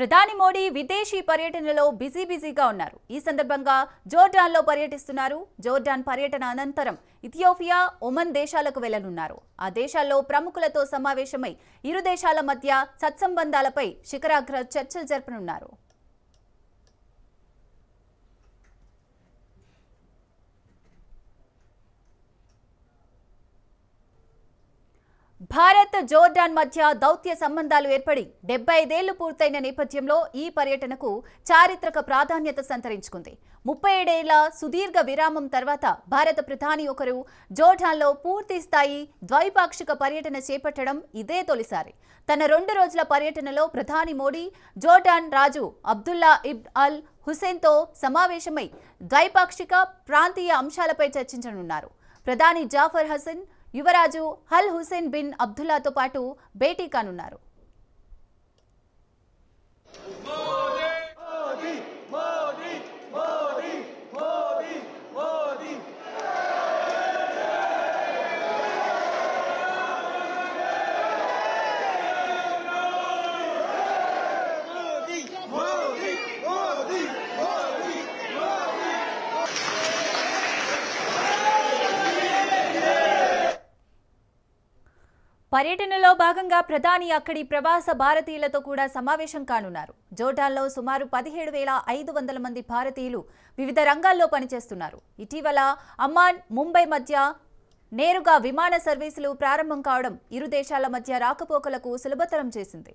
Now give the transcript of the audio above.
ప్రధాని మోడీ విదేశీ పర్యటనలో బిజీగా ఉన్నారు. ఈ సందర్భంగా జోర్డాన్లో పర్యటిస్తున్నారు. జోర్డాన్ పర్యటన అనంతరం ఇథియోపియా, ఒమన్ దేశాలకు వెళ్లనున్నారు. ఆ దేశాల్లో ప్రముఖులతో సమావేశమై ఇరు దేశాల మధ్య సత్సంబంధాలపై శిఖరాగ్ర చర్చలు జరపనున్నారు. భారత్, జోర్డాన్ మధ్య దౌత్య సంబంధాలు ఏర్పడి 75 ఏళ్లు పూర్తయిన నేపథ్యంలో ఈ పర్యటనకు చారిత్రక ప్రాధాన్యత సంతరించుకుంది. 37 ఏళ్ల సుదీర్ఘ విరామం తర్వాత భారత ప్రధాని ఒకరు జోర్డాన్లో పూర్తి స్థాయి ద్వైపాక్షిక పర్యటన చేపట్టడం ఇదే తొలిసారి. తన 2 రోజుల పర్యటనలో ప్రధాని మోడీ జోర్డాన్ రాజు అబ్దుల్లా ఇబ్న్ అల్ హుసేన్తో సమావేశమై ద్వైపాక్షిక, ప్రాంతీయ అంశాలపై చర్చించనున్నారు. ప్రధాని జాఫర్ హసన్, యువరాజు అల్ హుసేన్ బిన్ అబ్దుల్లాతో పాటు భేటీ కానున్నారు. పర్యటనలో భాగంగా ప్రధాని అక్కడి ప్రవాస భారతీయులతో కూడా సమావేశం కానున్నారు. జోర్డాన్లో సుమారు 17,500 మంది భారతీయులు వివిధ రంగాల్లో పనిచేస్తున్నారు. ఇటీవల అమ్మాన్, ముంబై మధ్య నేరుగా విమాన సర్వీసులు ప్రారంభం కావడం ఇరు దేశాల మధ్య రాకపోకలకు సులభతరం చేసింది.